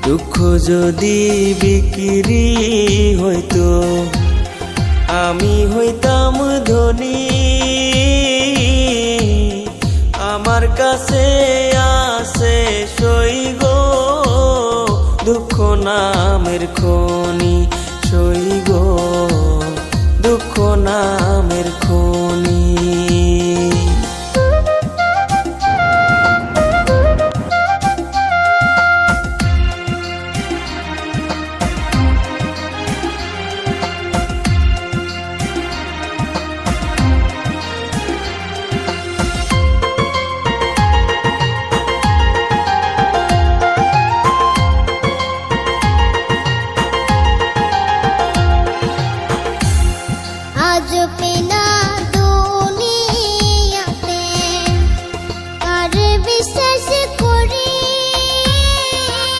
দুঃখ যদি বিক্রি হইতো আমি হইতাম ধনী। আমার কাছে আছে সই গো দুঃখ নামের খনি, সই গো দুঃখ নামের খনি।